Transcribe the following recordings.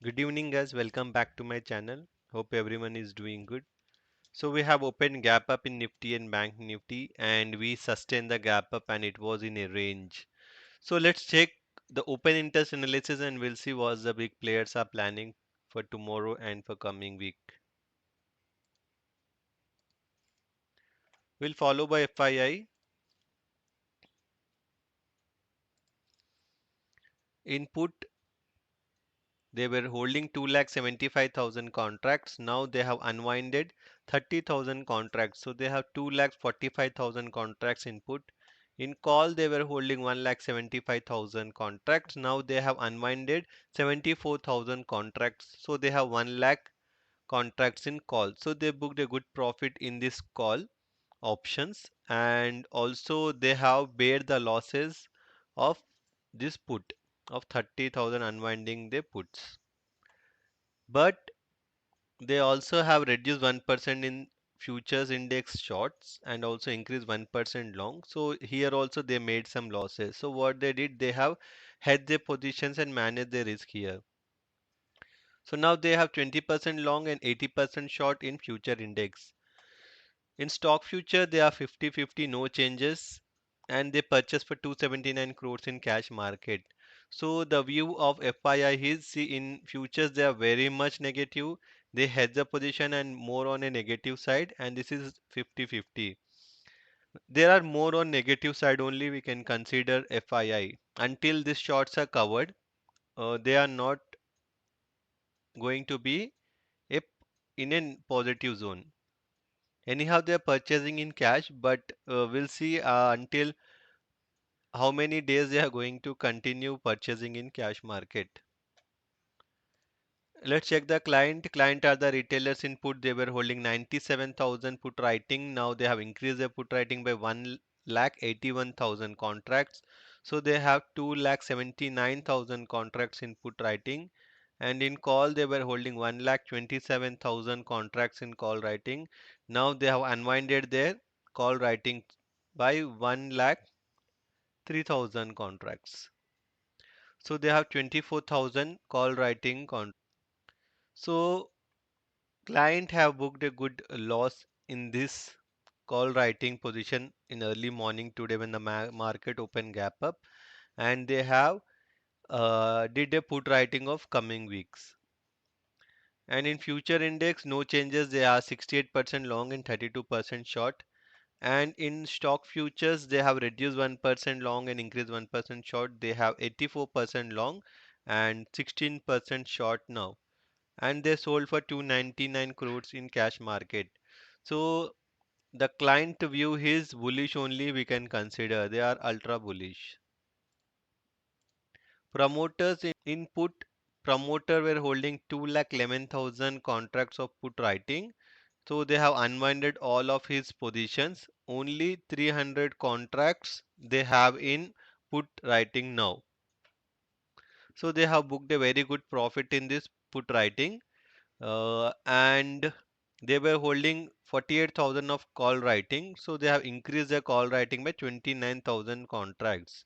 Good evening, guys. Welcome back to my channel. Hope everyone is doing good. So we have opened gap up in Nifty and Bank Nifty, and we sustained the gap up, and it was in a range. So let's check the open interest analysis, and we'll see what the big players are planning for tomorrow and for coming week. We'll follow by FII. Input, they were holding 2,75,000 contracts. Now they have unwinded 30,000 contracts. So they have 2,45,000 contracts input. In call, they were holding 1,75,000 contracts. Now they have unwinded 74,000 contracts. So they have 1 lakh contracts in call. So they booked a good profit in this call options, and also they have bared the losses of this put of 30,000 unwinding their puts. But they also have reduced 1% in futures index shorts and also increased 1% long. So here also they made some losses. So what they did, they have hedged their positions and managed their risk here. So now they have 20% long and 80% short in future index. In stock future, they are 50-50, no changes, and they purchased for 279 crores in cash market. So the view of FII is, see, in futures they are very much negative. They hedge the position and more on a negative side, and this is 50-50. There are more on negative side only we can consider FII. Until these shorts are covered, they are not going to be a, in a positive zone. Anyhow, they are purchasing in cash, but we'll see until how many days they are going to continue purchasing in cash market. Let's check the client. Client are the retailers in put. They were holding 97,000 put writing. Now they have increased their put writing by 1 lakh 81,000 contracts. So they have 2 lakh 79,000 contracts in put writing. And in call, they were holding 1 lakh 27,000 contracts in call writing. Now they have unwinded their call writing by 1 lakh 3,000 contracts. So they have 24,000 call writing contracts. So client have booked a good loss in this call writing position in early morning today when the market open gap up, and they have did a put writing of coming weeks. And in future index, no changes. They are 68% long and 32% short. And in stock futures, they have reduced 1% long and increased 1% short. They have 84% long and 16% short now. And they sold for 299 crores in cash market. So the client view is bullish only we can consider. They are ultra bullish. Promoters in input, promoter were holding 2,11,000 contracts of put writing. So they have unwinded all of his positions. Only 300 contracts they have in put writing now. So they have booked a very good profit in this put writing. And they were holding 48,000 of call writing. So they have increased their call writing by 29,000 contracts.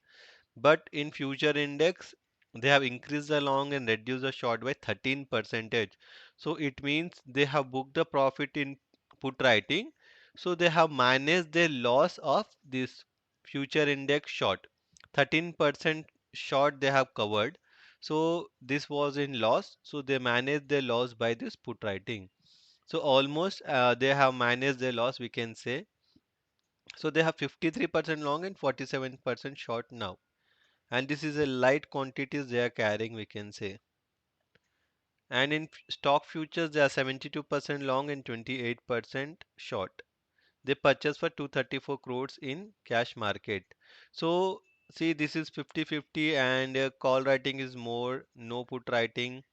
But in future index, they have increased the long and reduced the short by 13 percentage. So it means they have booked the profit in put writing. So they have managed the loss of this future index short. 13% short they have covered. So this was in loss. So they managed their loss by this put writing. So almost they have managed their loss, we can say. So they have 53% long and 47% short now, and this is a light quantities they are carrying, we can say. And in stock futures they are 72% long and 28% short. They purchase for 234 crores in cash market. So see, this is 50-50, and call writing is more, no put writing.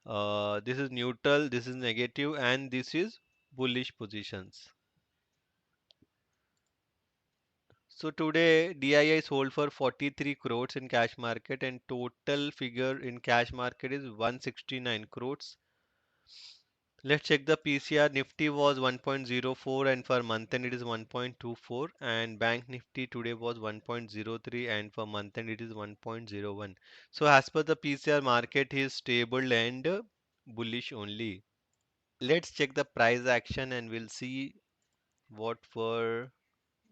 This is neutral, this is negative, and this is bullish positions. So today DII sold for 43 crores in cash market, and total figure in cash market is 169 crores. Let's check the PCR. Nifty was 1.04 and for month end it is 1.24, and Bank Nifty today was 1.03 and for month end it is 1.01. So as per the PCR, market is stable and bullish only. Let's check the price action and we'll see what for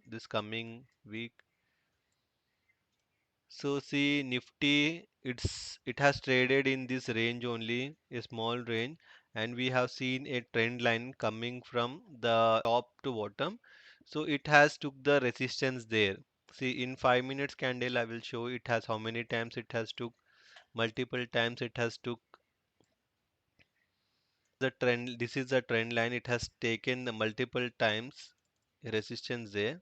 this coming week. So see Nifty, it has traded in this range only, a small range, and we have seen a trend line coming from the top to bottom. So it has took the resistance there. See in 5 minutes candle I will show it has how many times it has took, multiple times it has took the trend. This is the trend line, it has taken the multiple times resistance there.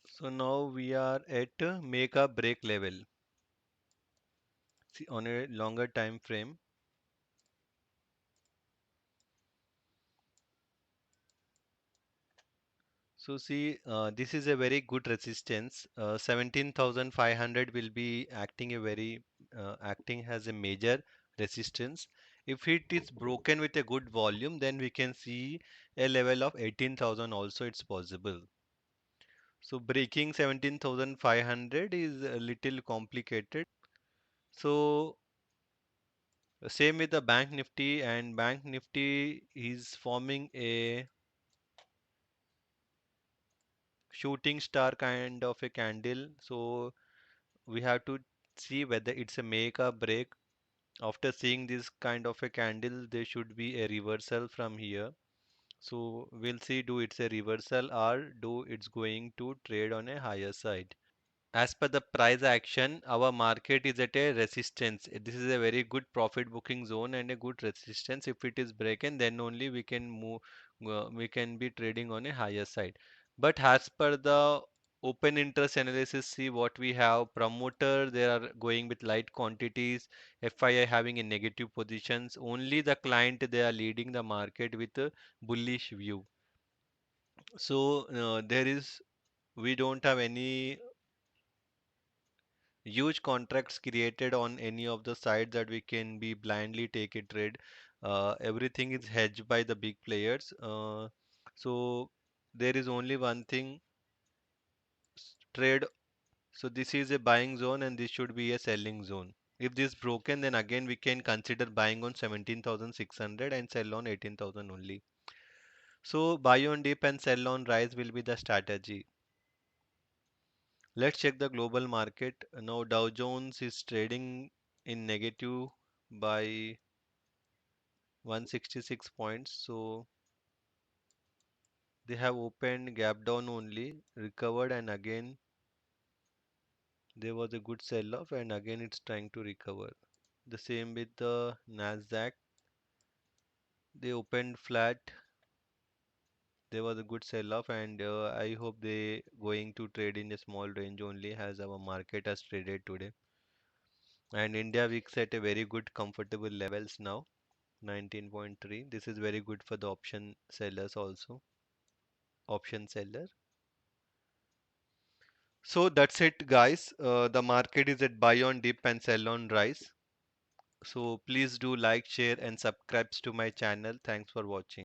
So now we are at make a break level. See on a longer time frame. So see, this is a very good resistance. 17,500 will be acting a very acting as a major resistance. If it is broken with a good volume, then we can see a level of 18,000 also it's possible. So breaking 17,500 is a little complicated. So same with the Bank Nifty, and Bank Nifty is forming a shooting star kind of a candle. So we have to see whether it's a make or break. After seeing this kind of a candle, there should be a reversal from here. So we'll see do it's a reversal or do it's going to trade on a higher side. As per the price action, our market is at a resistance. This is a very good profit booking zone and a good resistance. If it is broken, then only we can move, we can be trading on a higher side. But as per the open interest analysis, see what we have. Promoter, they are going with light quantities. FII having a negative positions. Only the client, they are leading the market with a bullish view. So we don't have any huge contracts created on any of the sites that we can be blindly take a trade. Everything is hedged by the big players. So there is only one thing, trade. So this is a buying zone and this should be a selling zone. If this broken, then again we can consider buying on 17,600 and sell on 18,000 only. So buy on dip and sell on rise will be the strategy. Let's check the global market. Now Dow Jones is trading in negative by 166 points. So they have opened gap down only, recovered, and again there was a good sell off, and again it's trying to recover. The same with the Nasdaq. They opened flat. There was a good sell off, and I hope they going to trade in a small range only as our market has traded today. And India wicks at a very good comfortable levels now. 19.3. This is very good for the option sellers also. Option seller. So that's it, guys. The market is at buy on dip and sell on rise. So please do like, share, and subscribe to my channel. Thanks for watching.